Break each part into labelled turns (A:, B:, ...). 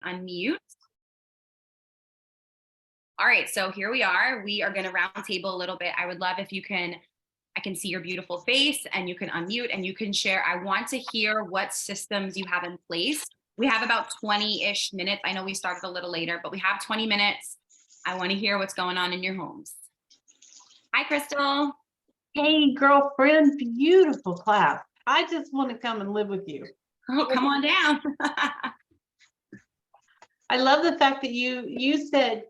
A: unmute. All right, so here we are. We are going to round table a little bit. I would love if I can see your beautiful face and you can unmute and you can share. I want to hear what systems you have in place. We have about 20-ish minutes. I know we started a little later, but we have 20 minutes. I want to hear what's going on in your homes. Hi, Crystal.
B: Hey, girlfriend, beautiful class. I just want to come and live with you.
A: Oh, come on down.
B: I love the fact that you said,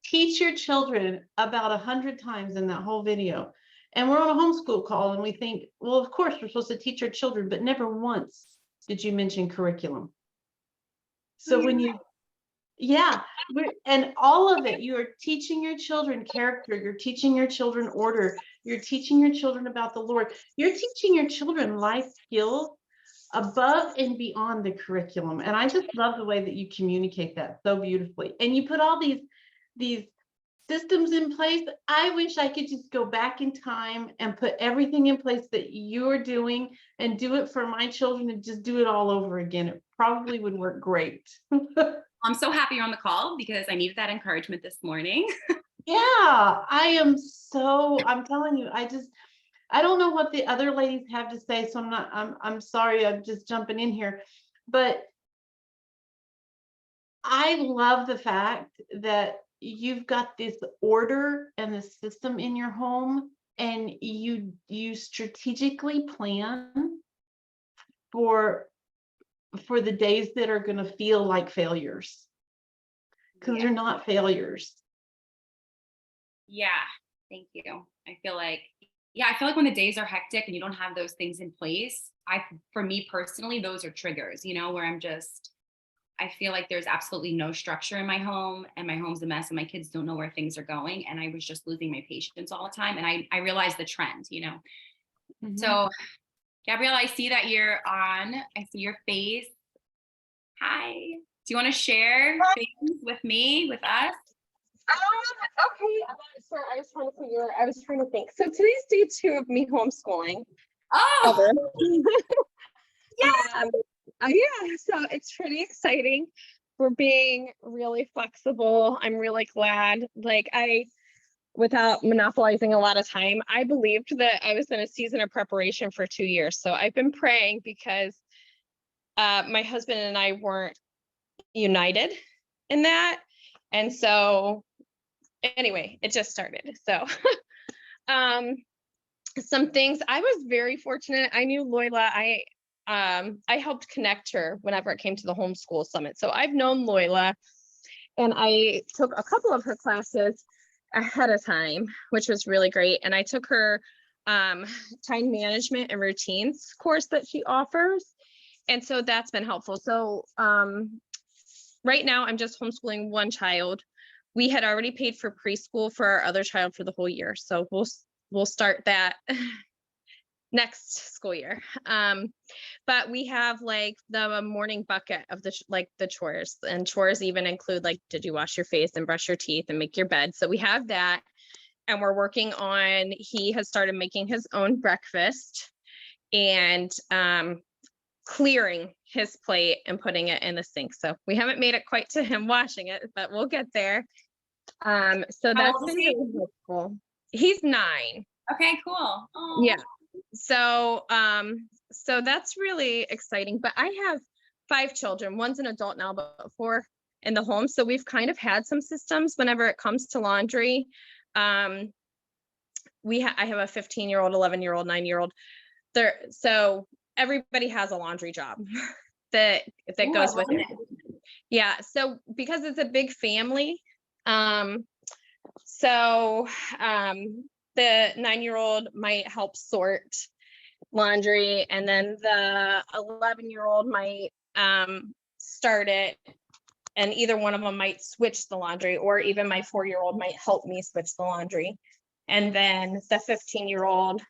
B: teach your children about 100 times in that whole video. And we're on a homeschool call and we think, well, of course we're supposed to teach our children, but never once did you mention curriculum. So when you, and all of it, you are teaching your children character, you're teaching your children order, you're teaching your children about the Lord, you're teaching your children life skills above and beyond the curriculum. And I just love the way that you communicate that so beautifully. And you put all these systems in place. I wish I could just go back in time and put everything in place that you're doing and do it for my children and just do it all over again. It probably would work great.
A: I'm so happy you're on the call because I needed that encouragement this morning.
B: Yeah, I'm telling you, I don't know what the other ladies have to say, so I'm sorry, I'm just jumping in here, but I love the fact that you've got this order and the system in your home, and you strategically plan for the days that are going to feel like failures, because they're not failures.
A: Yeah, thank you. I feel like when the days are hectic and you don't have those things in place, for me personally, those are triggers, where I feel like there's absolutely no structure in my home and my home's a mess and my kids don't know where things are going. And I was just losing my patience all the time. And I realized the trend,
B: Mm-hmm.
A: So Gabrielle, I see that you're on. I see your face. Hi. Do you want to share things with us?
C: Okay, I'm not sure. I was trying to think. So today's day 2 of me homeschooling.
A: Oh,
C: yeah. Yeah, so it's pretty exciting. We're being really flexible. I'm really glad. Without monopolizing a lot of time, I believed that I was in a season of preparation for 2 years. So I've been praying because my husband and I weren't united in that. And so anyway, it just started. So some things, I was very fortunate. I knew Loyola. I helped connect her whenever it came to the homeschool summit. So I've known Loyola, and I took a couple of her classes ahead of time, which was really great. And I took her time management and routines course that she offers. And so that's been helpful. So right now I'm just homeschooling one child. We had already paid for preschool for our other child for the whole year. So we'll start that next school year. But we have the morning bucket of the chores, and chores even include did you wash your face and brush your teeth and make your bed? So we have that, and we're working on, he has started making his own breakfast and clearing his plate and putting it in the sink. So we haven't made it quite to him washing it, but we'll get there. So that's been really helpful. He's 9.
A: Okay, cool. Oh.
C: Yeah. So that's really exciting. But I have 5 children. One's an adult now, but 4 in the home. So we've kind of had some systems whenever it comes to laundry. I have a 15-year-old, 11-year-old, 9-year-old. So everybody has a laundry job that goes with it. Yeah. So because it's a big family, the 9-year-old might help sort laundry, and then the 11-year-old might start it, and either one of them might switch the laundry, or even my 4-year-old might help me switch the laundry. And then the 15-year-old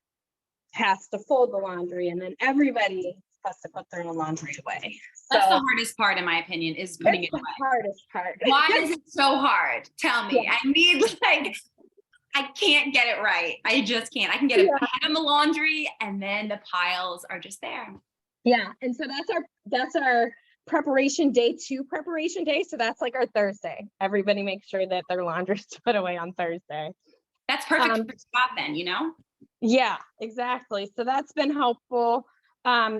C: has to fold the laundry, and then everybody has to put their own laundry away.
A: That's the hardest part, in my opinion, is putting it away.
C: The hardest part.
A: Why is it so hard? Tell me. Yeah. I need I can't get it right. I just can't. I can get it right on the laundry, and then the piles are just there.
C: Yeah, and so that's our preparation day to preparation day. So that's like our Thursday. Everybody makes sure that their laundry's put away on Thursday.
A: That's perfect
C: Um,
A: for your job then, you know?
C: Yeah, exactly. So that's been helpful.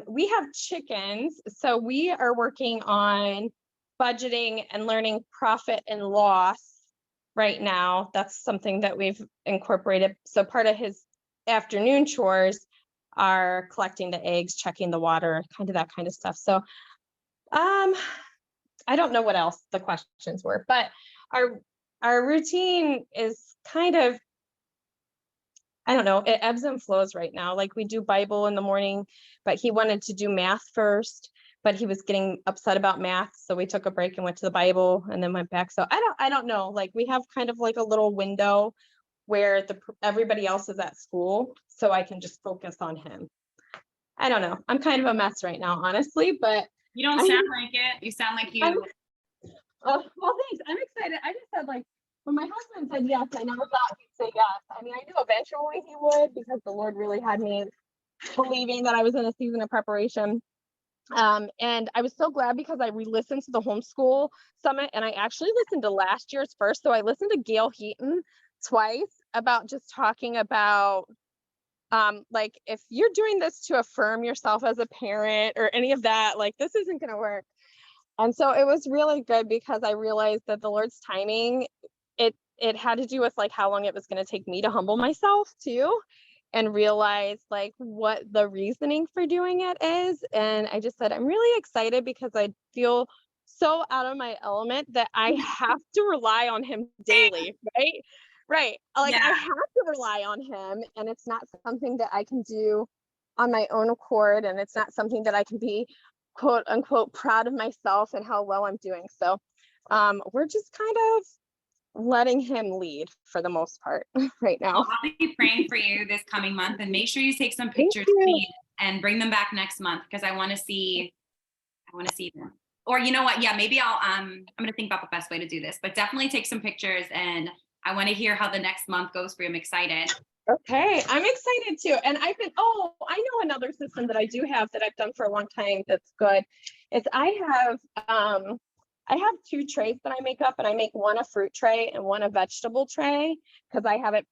C: We have chickens, so we are working on budgeting and learning profit and loss right now. That's something that we've incorporated. So part of his afternoon chores are collecting the eggs, checking the water, kind of that kind of stuff. So I don't know what else the questions were, but our routine is kind of, I don't know, it ebbs and flows right now. Like we do Bible in the morning, but he wanted to do math first, but he was getting upset about math. So we took a break and went to the Bible and then went back. So I don't know. Like we have kind of like a little window where everybody else is at school, so I can just focus on him. I don't know. I'm kind of a mess right now, honestly, but
A: You don't
C: I mean,
A: sound like it. You sound like
C: I'm,
A: you.
C: well, thanks. I'm excited. I just said, like, when my husband said yes, I never thought he'd say yes. I mean, I knew eventually he would, because the Lord really had me believing that I was in a season of preparation. And I was so glad because I re-listened to the homeschool summit, and I actually listened to last year's first. So I listened to Gail Heaton twice about just talking about like, if you're doing this to affirm yourself as a parent or any of that, like this isn't going to work. And so it was really good because I realized that the Lord's timing, it had to do with like how long it was going to take me to humble myself too, and realize like what the reasoning for doing it is. And I just said, I'm really excited because I feel so out of my element that I have to rely on him daily, right? Right. Like I
A: Yeah.
C: have to rely on him, and it's not something that I can do on my own accord. And it's not something that I can be quote unquote proud of myself and how well I'm doing. So we're just kind of letting him lead for the most part right now.
A: Well, I'll be praying for you this coming month, and make sure you take some
C: Thank
A: pictures
C: you.
A: and bring them back next month because I want to see them. Or you know what? Yeah, maybe I'm gonna think about the best way to do this, but definitely take some pictures, and I want to hear how the next month goes for you. I'm excited.
C: Okay, I'm excited too. And I know another system that I do have that I've done for a long time that's good. Is I have two trays that I make up, and I make one a fruit tray and one a vegetable tray because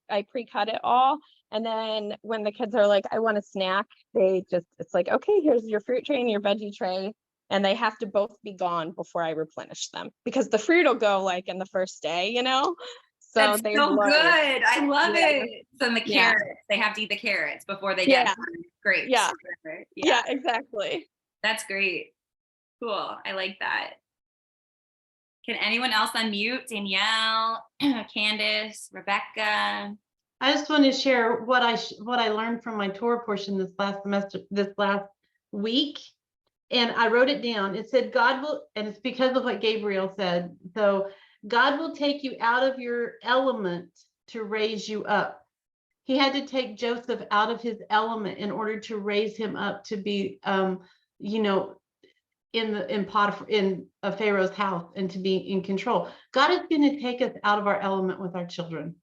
C: I pre-cut it all. And then when the kids are like, I want a snack, it's like, okay, here's your fruit tray and your veggie tray. And they have to both be gone before I replenish them, because the fruit will go like in the first day, you know? So
A: That's
C: they've
A: so
C: learned.
A: good. I love
C: Yeah.
A: it. So the
C: Yeah.
A: carrots, they have to eat the carrots before they
C: Yeah.
A: get grapes.
C: Yeah.
A: or whatever.
C: Yeah, exactly.
A: That's great. Cool. I like that. Can anyone else unmute? Danielle, Candace, Rebecca.
B: I just want to share what I learned from my tour portion this last week. And I wrote it down. It said, God will, and it's because of what Gabriel said. So God will take you out of your element to raise you up. He had to take Joseph out of his element in order to raise him up to be, in Pharaoh's house, and to be in control. God is going to take us out of our element with our children.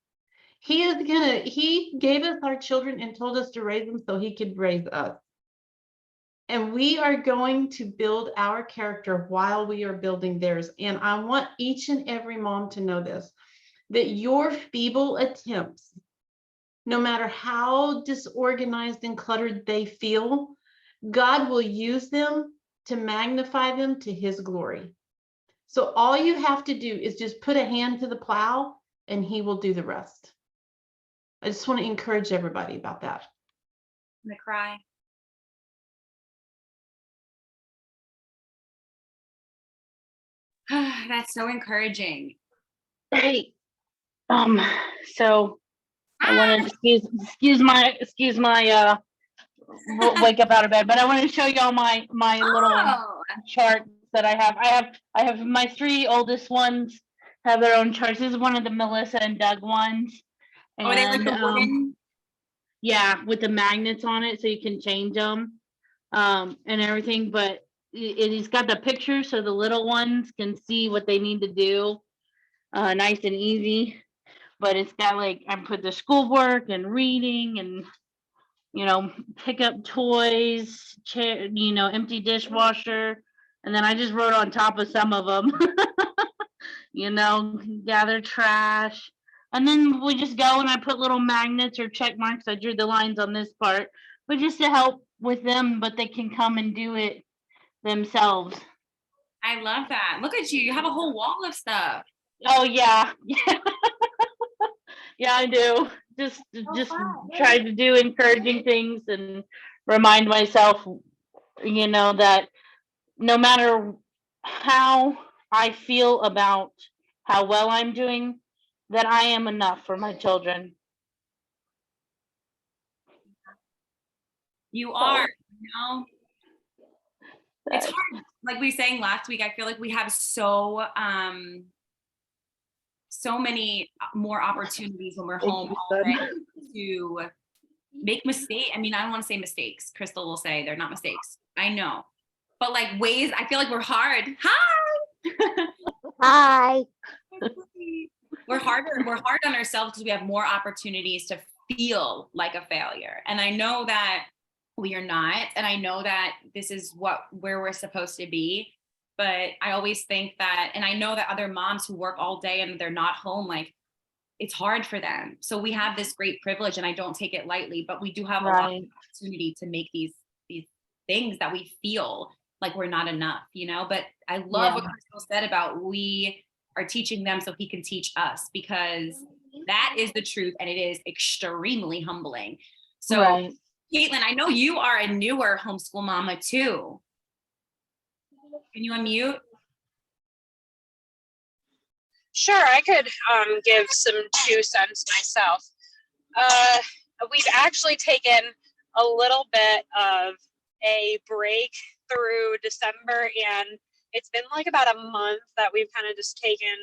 B: He gave us our children and told us to raise them so he could raise us. And we are going to build our character while we are building theirs. And I want each and every mom to know this, that your feeble attempts, no matter how disorganized and cluttered they feel, God will use them to magnify them to his glory. So all you have to do is just put a hand to the plow and he will do the rest. I just want to encourage everybody about that.
A: I'm gonna cry. That's so encouraging.
D: Hey, so I wanted to excuse my wake up out of bed, but I wanted to show y'all my little
A: Oh,
D: charts that I have my three oldest ones have their own charts. This is one of the Melissa and Doug ones.
A: oh, they like
D: And
A: the wooden.
D: yeah, with the magnets on it so you can change them and everything, but it's got the picture so the little ones can see what they need to do, nice and easy. But it's got like I put the schoolwork and reading and pick up toys, chair, empty dishwasher, And then I just wrote on top of some of them, gather trash. And then we just go and I put little magnets or check marks. I drew the lines on this part, but just to help with them, but they can come and do it themselves.
A: I love that. Look at you. You have a whole wall of stuff.
D: Oh yeah. Yeah, I do. Just try to do encouraging things and remind myself, that no matter how I feel about how well I'm doing, that I am enough for my children.
A: You are, it's hard. Like we were saying last week, I feel like we have so many more opportunities when we're home all day to make mistakes. I mean, I don't want to say mistakes. Crystal will say they're not mistakes. I know. But like ways, I feel like we're hard. Hi.
E: Hi.
A: We're hard on ourselves because we have more opportunities to feel like a failure. And I know that we are not. And I know that this is where we're supposed to be. But I always think that, and I know that other moms who work all day and they're not home, like it's hard for them. So we have this great privilege and I don't take it lightly, but we do have a lot of opportunity to make these things that we feel like we're not enough, but I love what Crystal said about we are teaching them so he can teach us, because that is the truth and it is extremely humbling. So Caitlin, I know you are a newer homeschool mama too. Can you unmute?
F: Sure, I could give some 2 cents myself. We've actually taken a little bit of a break through December, and it's been like about a month that we've kind of just taken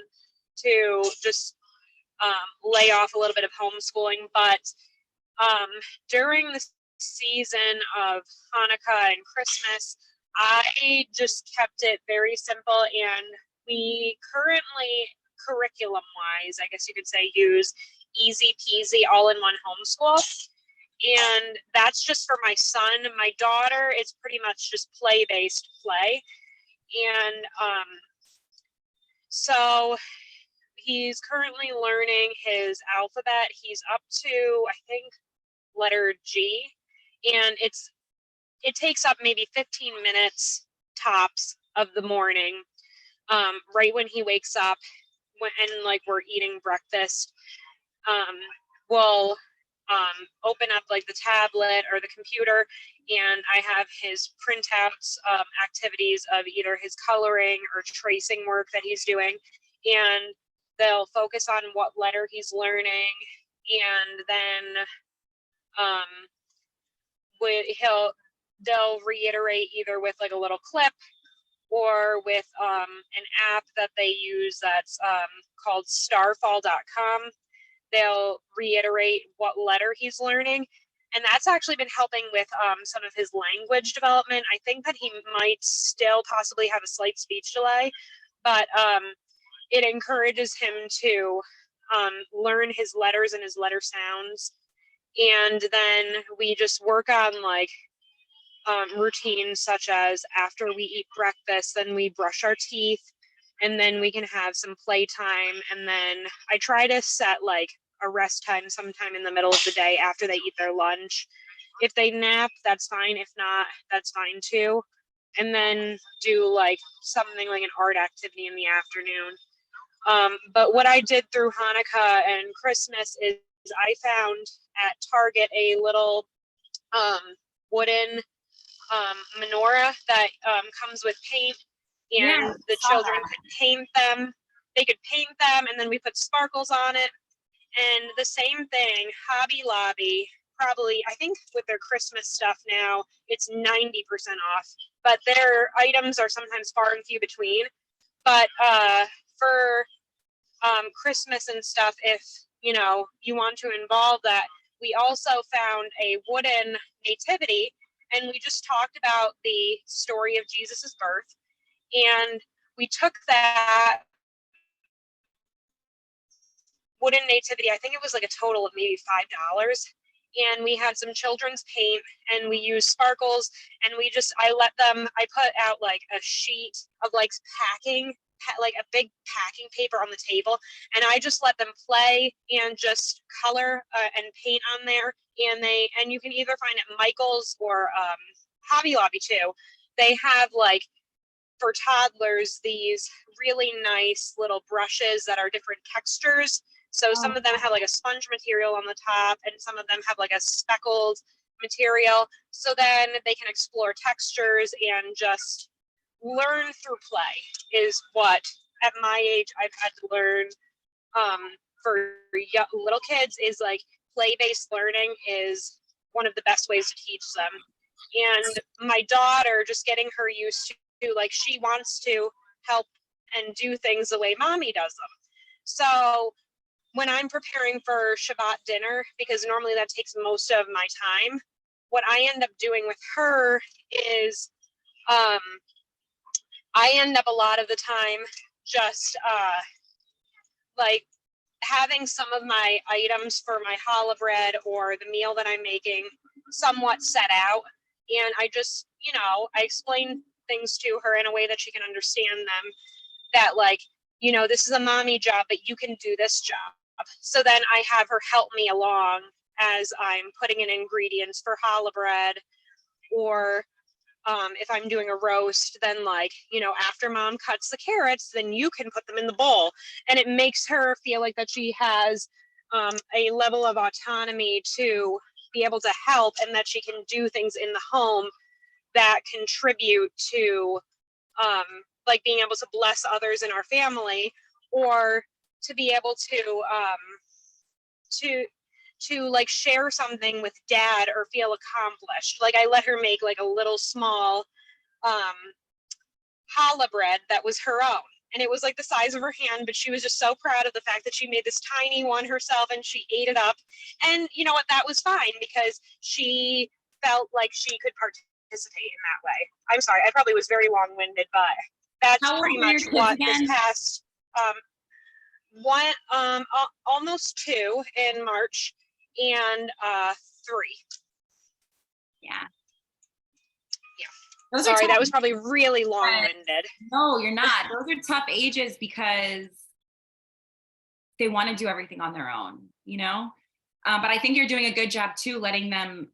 F: to just lay off a little bit of homeschooling. But during the season of Hanukkah and Christmas, I just kept it very simple, and we currently, curriculum-wise, I guess you could say, use Easy Peasy All-in-One Homeschool. And that's just for my son. My daughter, it's pretty much just play-based play. And so he's currently learning his alphabet. He's up to, I think, letter G. And it takes up maybe 15 minutes tops of the morning, right when he wakes up, and like we're eating breakfast. We'll open up like the tablet or the computer, and I have his printouts, activities of either his coloring or tracing work that he's doing, and they'll focus on what letter he's learning, and then they'll reiterate either with like a little clip or with an app that they use that's called starfall.com. They'll reiterate what letter he's learning. And that's actually been helping with some of his language development. I think that he might still possibly have a slight speech delay, but it encourages him to learn his letters and his letter sounds. And then we just work on like routines such as after we eat breakfast, then we brush our teeth, and then we can have some playtime. And then I try to set like a rest time sometime in the middle of the day after they eat their lunch. If they nap, that's fine. If not, that's fine too. And then do like something like an art activity in the afternoon. But what I did through Hanukkah and Christmas is I found at Target a little wooden menorah that comes with paint, and the children could paint them. They could paint them, and then we put sparkles on it. And the same thing, Hobby Lobby, probably, I think with their Christmas stuff now, it's 90% off, but their items are sometimes far and few between. But for Christmas and stuff, if you want to involve that, we also found a wooden nativity, and we just talked about the story of Jesus's birth, and we took that wooden nativity, I think it was like a total of maybe $5, and we had some children's paint, and we used sparkles, and I put out like a sheet of like like a big packing paper on the table, and I just let them play and just color and paint on there. And you can either find it at Michael's or Hobby Lobby too. They have like for toddlers these really nice little brushes that are different textures. So some of them have like a sponge material on the top, and some of them have like a speckled material. So then they can explore textures and just learn through play is what at my age I've had to learn. For little kids is like play-based learning is one of the best ways to teach them. And my daughter, just getting her used to, like, she wants to help and do things the way mommy does them. So when I'm preparing for Shabbat dinner, because normally that takes most of my time, what I end up doing with her is I end up a lot of the time just like having some of my items for my challah bread or the meal that I'm making somewhat set out. And I just, I explain things to her in a way that she can understand them, that like, this is a mommy job, but you can do this job. So then I have her help me along as I'm putting in ingredients for challah bread, or if I'm doing a roast, then like, after mom cuts the carrots, then you can put them in the bowl. And it makes her feel like that she has a level of autonomy to be able to help, and that she can do things in the home that contribute to like being able to bless others in our family, or to be able to like share something with dad or feel accomplished. Like I let her make like a little small challah bread that was her own, and it was like the size of her hand, but she was just so proud of the fact that she made this tiny one herself, and she ate it up. And you know what, that was fine, because she felt like she could participate in that way. I'm sorry, I probably was very long-winded, but that's
A: How old
F: pretty
A: were your
F: much
A: kids
F: what
A: again?
F: this past almost 2 in March, and 3.
A: Yeah.
F: Yeah.
A: Those are
F: Sorry,
A: tough.
F: that was probably really long-winded.
A: No, you're not. Those are tough ages because they want to do everything on their own, but I think you're doing a good job too, letting them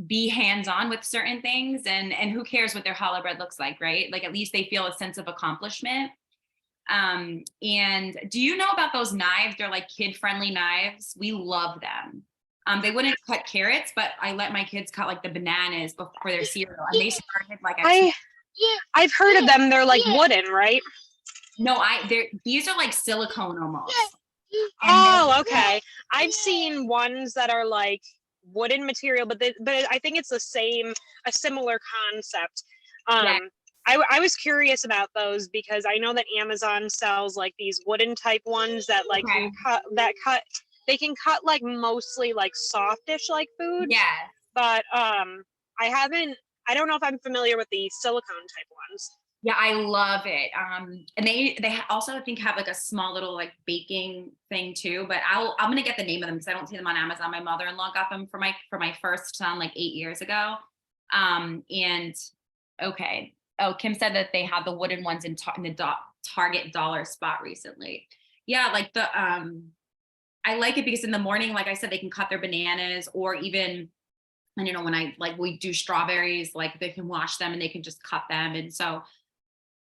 A: be hands-on with certain things, and who cares what their challah bread looks like, right? Like at least they feel a sense of accomplishment. And do you know about those knives? They're like kid-friendly knives. We love them. They wouldn't cut carrots, but I let my kids cut like the bananas for their cereal, and they started like
F: I've heard of them. They're like wooden, right?
A: no, these are like silicone almost.
F: Oh, okay. I've seen ones that are like wooden material, but I think it's a similar concept.
A: Yeah.
F: I was curious about those because I know that Amazon sells like these wooden type ones that like
A: Okay.
F: they can cut like mostly like softish like food.
A: Yeah.
F: But I don't know if I'm familiar with the silicone type ones.
A: Yeah, I love it. And they also I think have like a small little like baking thing too, but I'm gonna get the name of them because I don't see them on Amazon. My mother-in-law got them for my first son like 8 years ago. And okay. Oh, Kim said that they have the wooden ones in the Target dollar spot recently. Yeah, like I like it because in the morning, like I said, they can cut their bananas, or even, and when we do strawberries, like they can wash them and they can just cut them. And so,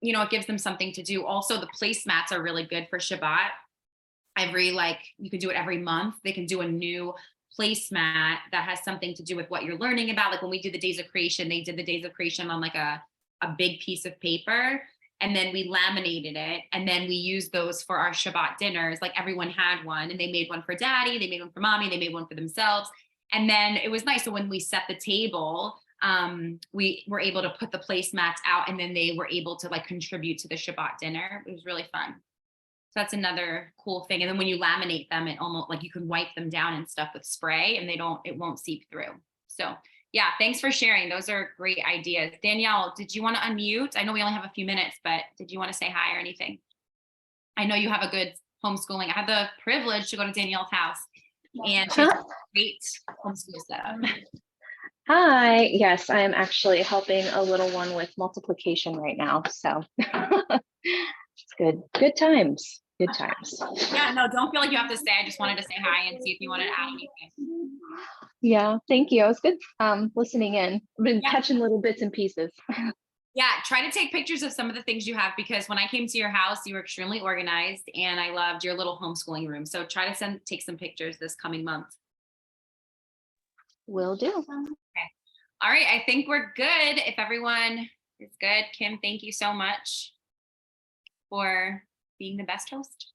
A: it gives them something to do. Also, the placemats are really good for Shabbat. You can do it every month. They can do a new placemat that has something to do with what you're learning about. Like when we do the days of creation, they did the days of creation on like a big piece of paper, and then we laminated it, and then we used those for our Shabbat dinners. Like everyone had one, and they made one for daddy, they made one for mommy, they made one for themselves. And then it was nice. So when we set the table, we were able to put the placemats out, and then they were able to like contribute to the Shabbat dinner. It was really fun. So that's another cool thing. And then when you laminate them, it almost like you can wipe them down and stuff with spray, and it won't seep through. So yeah, thanks for sharing. Those are great ideas. Danielle, did you want to unmute? I know we only have a few minutes, but did you want to say hi or anything? I know you have a good homeschooling. I have the privilege to go to Danielle's house. and she has a great homeschool setup.
E: Hi, yes, I am actually helping a little one with multiplication right now. So it's good. Good times. Good times.
A: Yeah, no, don't feel like you have to say. I just wanted to say hi and see if you wanted to add anything.
E: Yeah, thank you. It was good listening in. I've been
A: Yeah.
E: catching little bits and pieces.
A: Yeah, try to take pictures of some of the things you have, because when I came to your house, you were extremely organized and I loved your little homeschooling room. So try to take some pictures this coming month.
E: Will do.
A: Okay. All right, I think we're good. If everyone is good, Kim, thank you so much for being the best host.